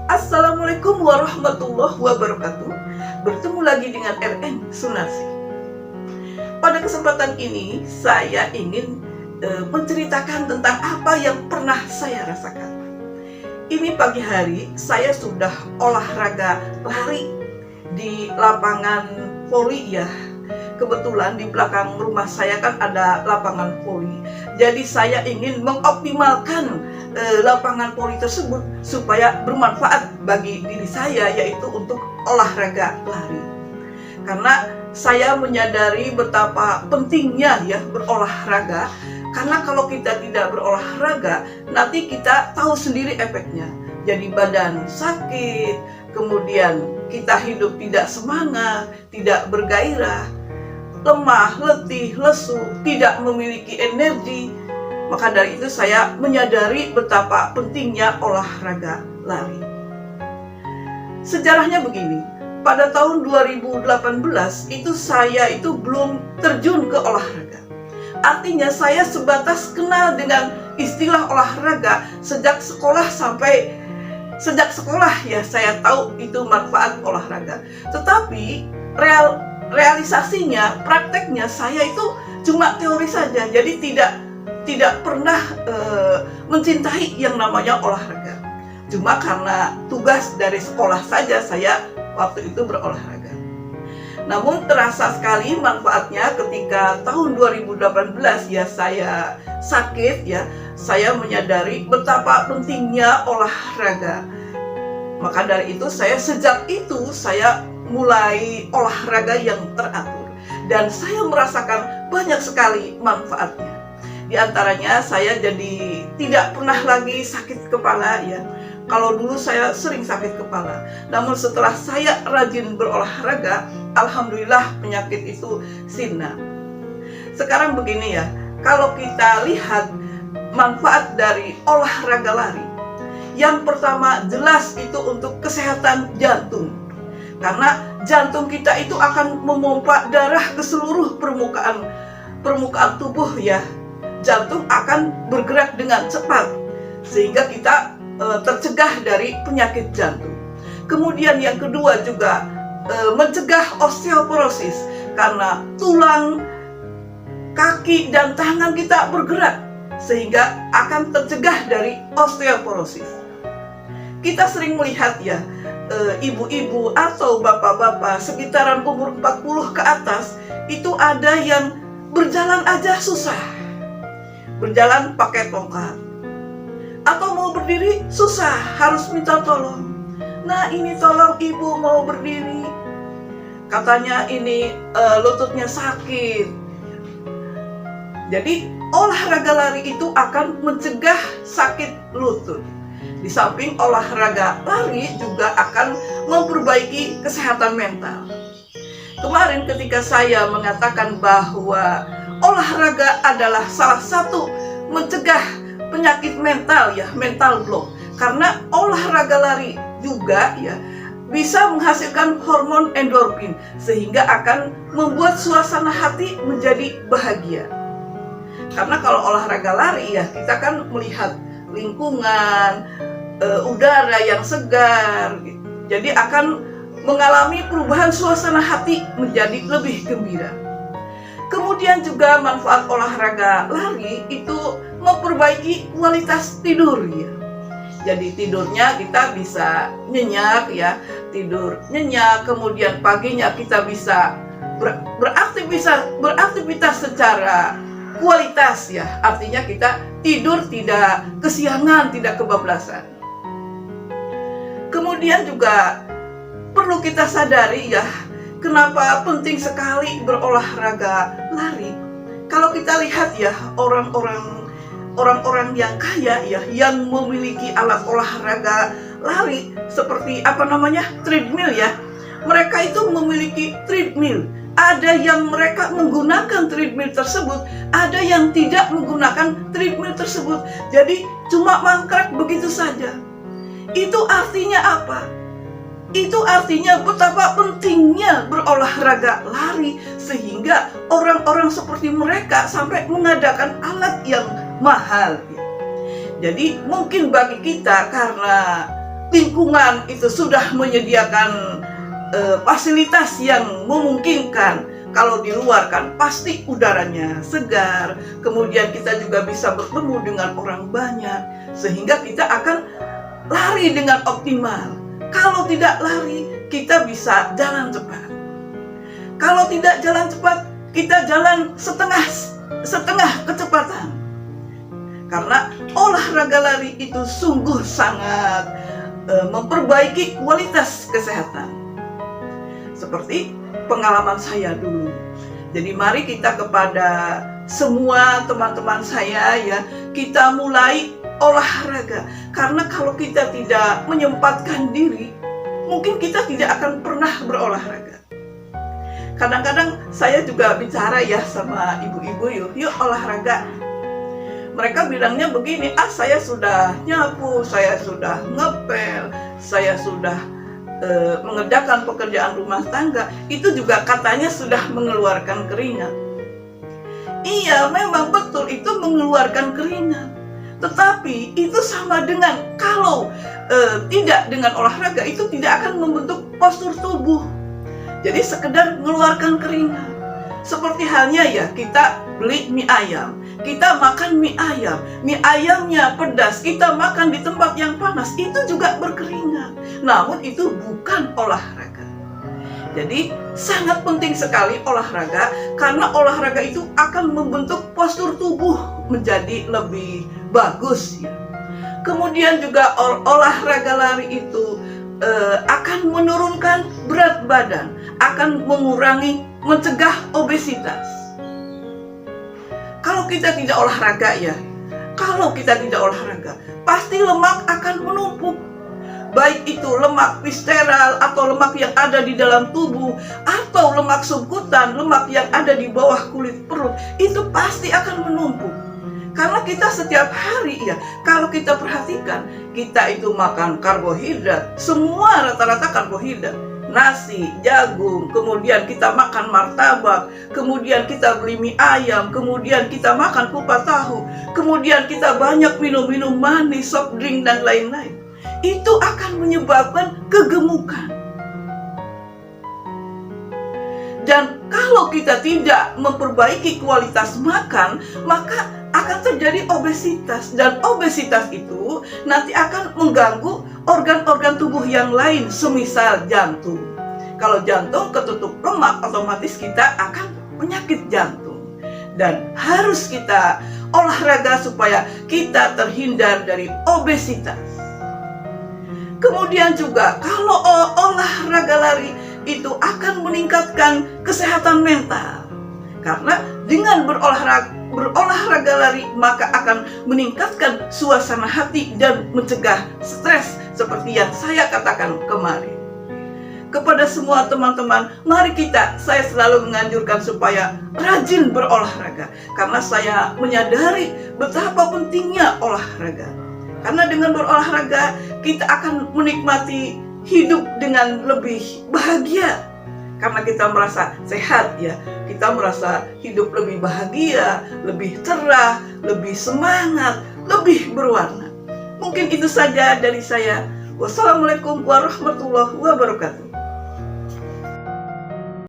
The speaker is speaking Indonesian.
Assalamualaikum warahmatullahi wabarakatuh. Bertemu lagi dengan RN Sunarsi. Pada kesempatan ini saya ingin menceritakan tentang apa yang pernah saya rasakan. Ini pagi hari saya sudah olahraga lari di lapangan voli ya. Kebetulan di belakang rumah saya kan ada lapangan voli. Jadi saya ingin mengoptimalkan lapangan voli tersebut supaya bermanfaat bagi diri saya, yaitu untuk olahraga lari. Karena saya menyadari betapa pentingnya ya berolahraga. Karena kalau kita tidak berolahraga, nanti kita tahu sendiri efeknya. Jadi badan sakit, kemudian kita hidup tidak semangat, tidak bergairah, lemah, letih, lesu, tidak memiliki energi. Maka dari itu saya menyadari betapa pentingnya olahraga lari. Sejarahnya begini, pada tahun 2018 itu saya belum terjun ke olahraga. Artinya saya sebatas kenal dengan istilah olahraga sejak sekolah ya saya tahu itu manfaat olahraga. Tetapi realisasinya, prakteknya saya itu cuma teori saja. Jadi tidak pernah mencintai yang namanya olahraga. Cuma karena tugas dari sekolah saja saya waktu itu berolahraga. Namun terasa sekali manfaatnya ketika tahun 2018 ya saya sakit ya, saya menyadari betapa pentingnya olahraga. Maka dari itu sejak itu saya mulai olahraga yang teratur dan saya merasakan banyak sekali manfaatnya. Di antaranya saya jadi tidak pernah lagi sakit kepala ya. Kalau dulu saya sering sakit kepala, namun setelah saya rajin berolahraga, alhamdulillah penyakit itu sirna. Sekarang begini ya, kalau kita lihat manfaat dari olahraga lari, yang pertama jelas itu untuk kesehatan jantung. Karena jantung kita itu akan memompa darah ke seluruh permukaan tubuh ya. Jantung akan bergerak dengan cepat sehingga kita tercegah dari penyakit jantung. Kemudian yang kedua juga mencegah osteoporosis karena tulang, kaki dan tangan kita bergerak sehingga akan tercegah dari osteoporosis. Kita sering melihat ya ibu-ibu atau bapak-bapak sekitaran umur 40 ke atas itu ada yang berjalan aja susah. Berjalan pakai tongkat. Atau mau berdiri susah, harus minta tolong. Nah ini tolong ibu mau berdiri. Katanya ini lututnya sakit. Jadi olahraga lari itu akan mencegah sakit lutut. Di samping olahraga lari juga akan memperbaiki kesehatan mental. Kemarin ketika saya mengatakan bahwa olahraga adalah salah satu mencegah penyakit mental ya, mental block. Karena olahraga lari juga ya bisa menghasilkan hormon endorfin sehingga akan membuat suasana hati menjadi bahagia. Karena kalau olahraga lari ya kita kan melihat lingkungan, udara yang segar gitu. Jadi akan mengalami perubahan suasana hati menjadi lebih gembira. Kemudian juga manfaat olahraga lari itu memperbaiki kualitas tidur ya. Jadi tidurnya kita bisa nyenyak ya, tidur nyenyak, kemudian paginya kita bisa beraktivitas secara kualitas ya. Artinya kita tidur tidak kesiangan, tidak kebablasan. Kemudian juga perlu kita sadari ya, kenapa penting sekali berolahraga lari. Kalau kita lihat ya orang-orang yang kaya ya, yang memiliki alat olahraga lari seperti treadmill ya. Mereka itu memiliki treadmill. Ada yang mereka menggunakan treadmill tersebut, ada yang tidak menggunakan treadmill tersebut. Jadi cuma mangkrak begitu saja. Itu artinya apa? Itu artinya betapa pentingnya berolahraga lari sehingga orang-orang seperti mereka sampai mengadakan alat yang mahal. Jadi mungkin bagi kita karena lingkungan itu sudah menyediakan fasilitas yang memungkinkan. Kalau di luar kan pasti udaranya segar, kemudian kita juga bisa bertemu dengan orang banyak, sehingga kita akan lari dengan optimal. Kalau tidak lari, kita bisa jalan cepat. Kalau tidak jalan cepat, kita jalan setengah kecepatan. Karena olahraga lari itu sungguh sangat memperbaiki kualitas kesehatan. Seperti pengalaman saya dulu. Jadi mari kita kepada semua teman-teman saya ya, kita mulai olahraga. Karena kalau kita tidak menyempatkan diri, mungkin kita tidak akan pernah berolahraga. Kadang-kadang saya juga bicara ya sama ibu-ibu, yuk olahraga. Mereka bilangnya begini, saya sudah nyapu, saya sudah ngepel, saya sudah mengerjakan pekerjaan rumah tangga, itu juga katanya sudah mengeluarkan keringat. Iya, memang betul itu mengeluarkan keringat. Tetapi itu sama dengan kalau tidak dengan olahraga, itu tidak akan membentuk postur tubuh. Jadi sekedar mengeluarkan keringat. Seperti halnya ya, kita beli mie ayam, kita makan mie ayamnya pedas, kita makan di tempat yang panas, itu juga berkeringat. Namun itu bukan olahraga. Jadi sangat penting sekali olahraga, karena olahraga itu akan membentuk postur tubuh menjadi lebih bagus ya. Kemudian juga olahraga lari itu akan menurunkan berat badan, akan mencegah obesitas. Kalau kita tidak olahraga pasti lemak akan menumpuk. Baik itu lemak visceral atau lemak yang ada di dalam tubuh, atau lemak subkutan, lemak yang ada di bawah kulit perut, itu pasti akan menumpuk. Karena kita setiap hari ya, kalau kita perhatikan, kita itu makan karbohidrat, semua rata-rata karbohidrat. Nasi, jagung, kemudian kita makan martabak, kemudian kita beli mie ayam, kemudian kita makan kupat tahu, kemudian kita banyak minum manis, soft drink, dan lain-lain. Itu akan menyebabkan kegemukan. Dan kalau kita tidak memperbaiki kualitas makan, maka akan terjadi obesitas. Dan obesitas itu nanti akan mengganggu organ-organ tubuh yang lain, semisal jantung. Kalau jantung ketutup lemak, otomatis kita akan penyakit jantung. Dan harus kita olahraga supaya kita terhindar dari obesitas. Kemudian juga kalau olahraga lari itu akan meningkatkan kesehatan mental. Karena dengan berolahraga lari maka akan meningkatkan suasana hati dan mencegah stres seperti yang saya katakan kemarin. Kepada semua teman-teman, mari saya selalu menganjurkan supaya rajin berolahraga. Karena saya menyadari betapa pentingnya olahraga. Karena dengan berolahraga kita akan menikmati hidup dengan lebih bahagia. Karena kita merasa sehat ya, kita merasa hidup lebih bahagia, lebih cerah, lebih semangat, lebih berwarna. Mungkin itu saja dari saya. Wassalamualaikum warahmatullahi wabarakatuh.